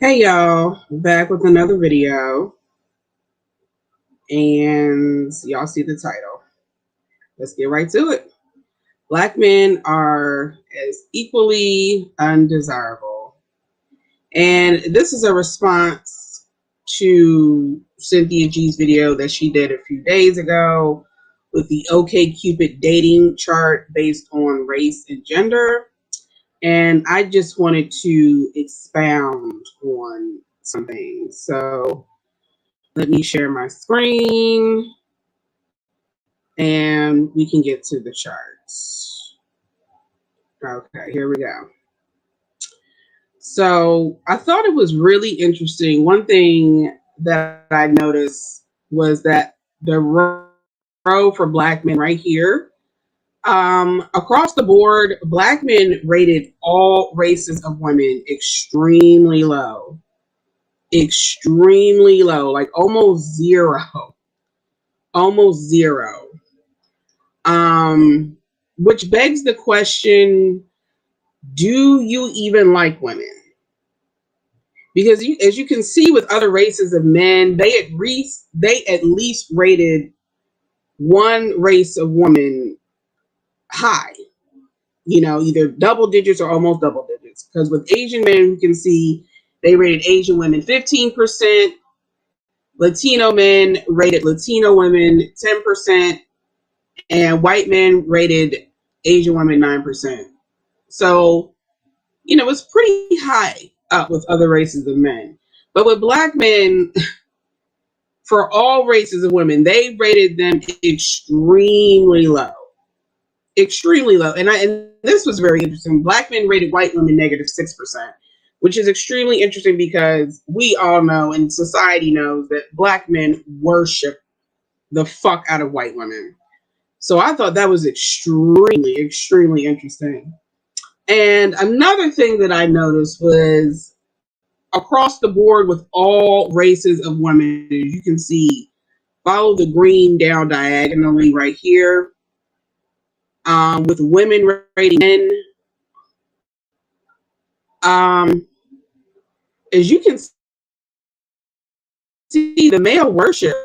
Hey y'all, back with another video, and y'all see the title. Let's get right to it. Black men are as equally undesirable. And this is a response to Cynthia G's video that she did a few days ago with the OkCupid dating chart based on race and gender. And I just wanted to expound on some things. So let me share my screen and we can get to the charts. Okay, here we go. So I thought it was really interesting. One thing that I noticed was that the row for Black men right here, across the board, Black men rated all races of women extremely low. Extremely low, like almost zero. Almost zero. Which begs the question, do you even like women? Because as you can see with other races of men, they at least rated one race of women high, either double digits or almost double digits. Because with Asian men, you can see they rated Asian women 15%, Latino men rated Latino women 10%, and white men rated Asian women 9%. So, it's pretty high up with other races of men. But with Black men, for all races of women, they rated them extremely low. Extremely low. And this was very interesting. Black men rated white women -6%, which is extremely interesting because we all know and society knows that Black men worship the fuck out of white women. So I thought that was extremely, extremely interesting. And another thing that I noticed was across the board with all races of women, you can see, follow the green down diagonally right here. With women rating men, as you can see, the male worship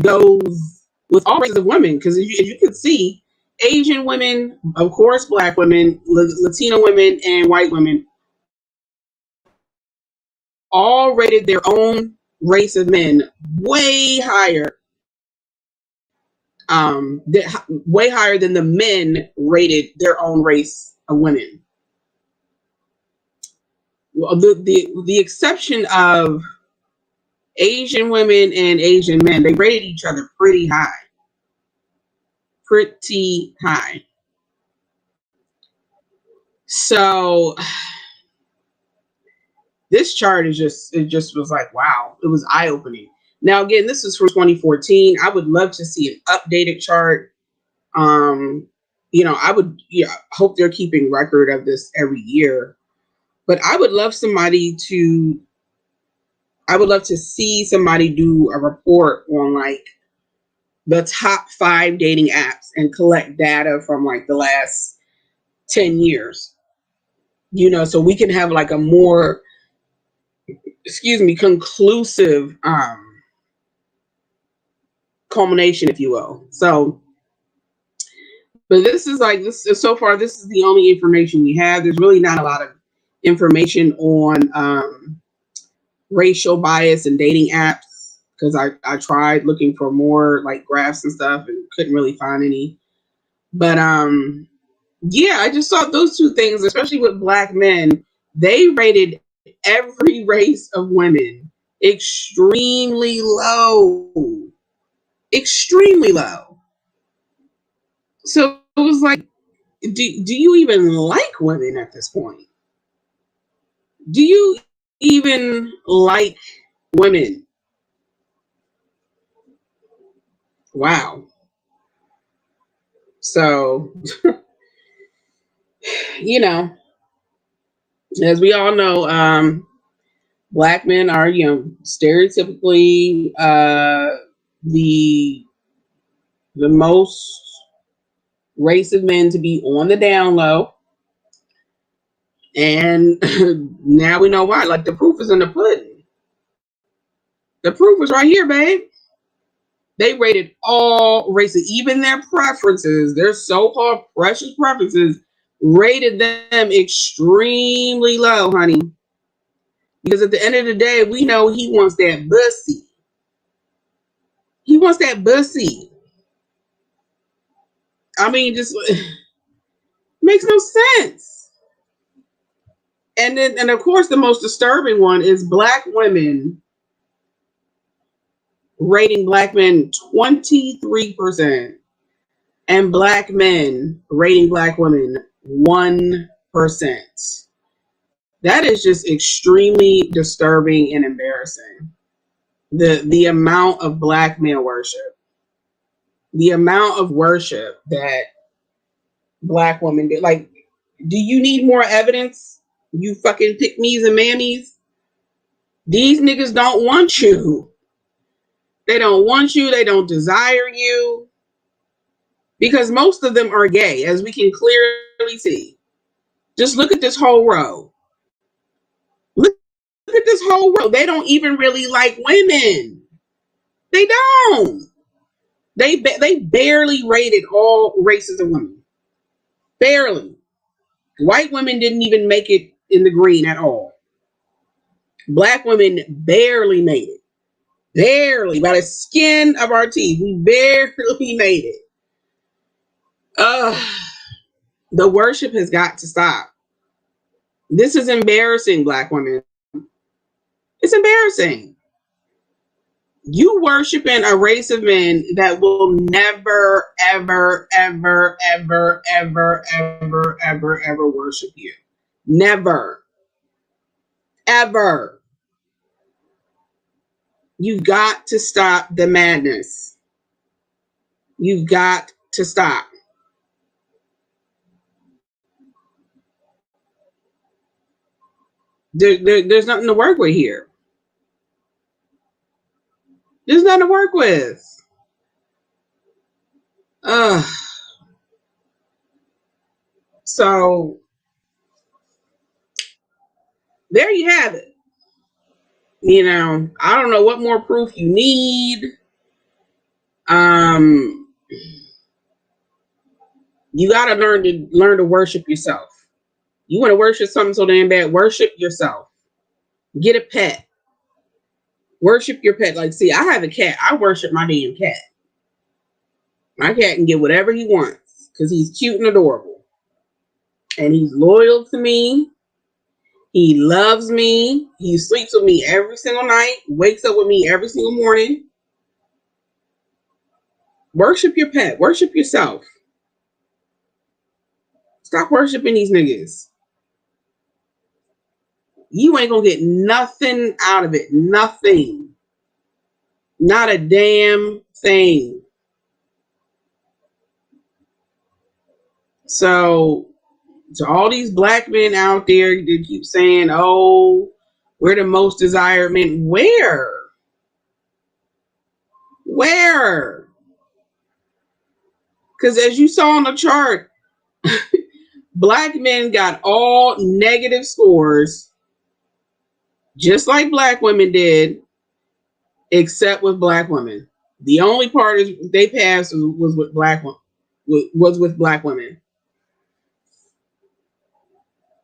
goes with all races of women because as you can see, Asian women, of course, Black women, Latino women, and white women all rated their own race of men way higher, way higher than the men rated their own race of women. Well, the exception of Asian women and Asian men, they rated each other pretty high. Pretty high. So this chart it just was like, wow, it was eye-opening. Now, again, this is for 2014. I would love to see an updated chart. I would hope they're keeping record of this every year. But I would love to see somebody do a report on like the top 5 dating apps and collect data from like the last 10 years. So we can have like a more conclusive culmination, if you will. So, but this is so far, this is the only information we have. There's really not a lot of information on racial bias and dating apps because I tried looking for more like graphs and stuff and couldn't really find any. But yeah, I just thought those two things, especially with Black men, they rated every race of women extremely low. Extremely low. So it was like, do you even like women at this point? Do you even like women? Wow. So, as we all know, Black men are, stereotypically the most race of men to be on the down low. And now we know why. Like, the proof is in the pudding. The proof is right here, babe. They rated all races, even their preferences, their so-called precious preferences, rated them extremely low, honey. Because at the end of the day, we know he wants that bussy. He wants that bussy. I mean, just makes no sense. And then, and of course, the most disturbing one is black women rating black men 23% and black men rating black women 1%. That is just extremely disturbing and embarrassing. The amount of black male worship, the amount of worship that black women do. Like, do you need more evidence? You fucking pick me's and mammies. These niggas don't want you. They don't want you. They don't desire you. Because most of them are gay, as we can clearly see. Just look at this whole row. Look at this whole row. They don't even really like women. They don't. They barely rated all races of women. Barely. White women didn't even make it in the green at all. Black women barely made it. Barely. By the skin of our teeth. We barely made it. The worship has got to stop. This is embarrassing, black women. It's embarrassing. You worshiping a race of men that will never, ever, ever, ever, ever, ever, ever, ever worship you. Never. Ever. You've got to stop the madness. You've got to stop. There's nothing to work with here. There's nothing to work with. So there you have it. You know, I don't know what more proof you need. You gotta learn to worship yourself. You want to worship something so damn bad, worship yourself. Get a pet. Worship your pet. Like, see, I have a cat. I worship my damn cat. My cat can get whatever he wants because he's cute and adorable. And he's loyal to me. He loves me. He sleeps with me every single night. Wakes up with me every single morning. Worship your pet. Worship yourself. Stop worshiping these niggas. You ain't gonna get nothing out of it. Nothing. Not a damn thing. So, to all these black men out there that keep saying, oh, we're the most desired men. Where? Where? Because as you saw on the chart, black men got all negative scores, just like black women did, except with black women. The only part is they passed was with black women.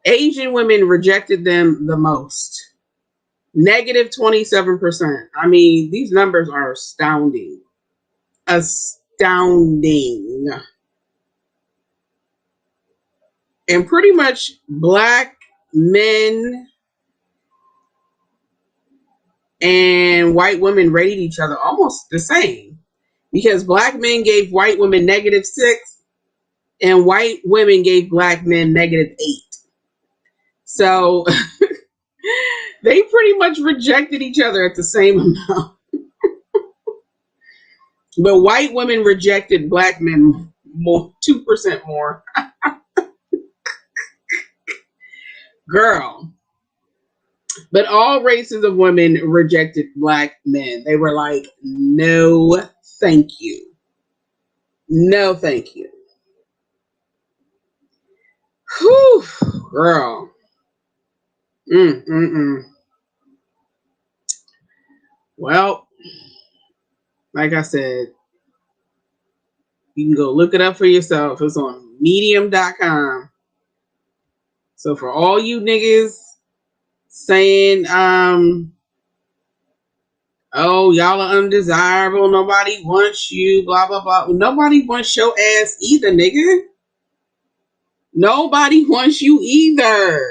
Asian women rejected them the most. Negative 27%. I mean, these numbers are astounding. Astounding. And pretty much black men and white women rated each other almost the same. Because black men gave white women -6 and white women gave black men -8. So they pretty much rejected each other at the same amount. But white women rejected black men more, 2% more. Girl. But all races of women rejected black men. They were like, no, thank you. No, thank you. Whew, girl. Mm, mm, mm. Well, like I said, you can go look it up for yourself. It's on medium.com. So for all you niggas saying, oh, y'all are undesirable, nobody wants you, blah, blah, blah. Nobody wants your ass either, nigga. Nobody wants you either.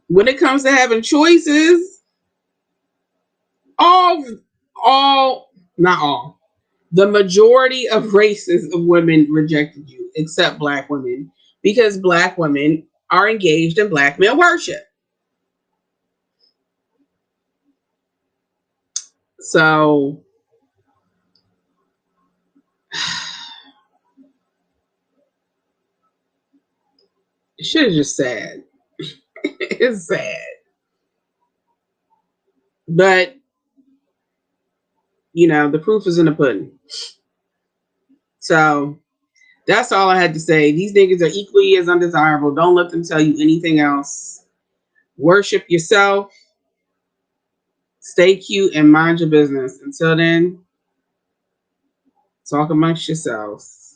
When it comes to having choices, all, not all, the majority of races of women rejected you, except black women, because black women are engaged in black male worship. So shit is just sad. It's sad. But, the proof is in the pudding. So that's all I had to say. These niggas are equally as undesirable. Don't let them tell you anything else. Worship yourself. Stay cute and mind your business. Until then, talk amongst yourselves.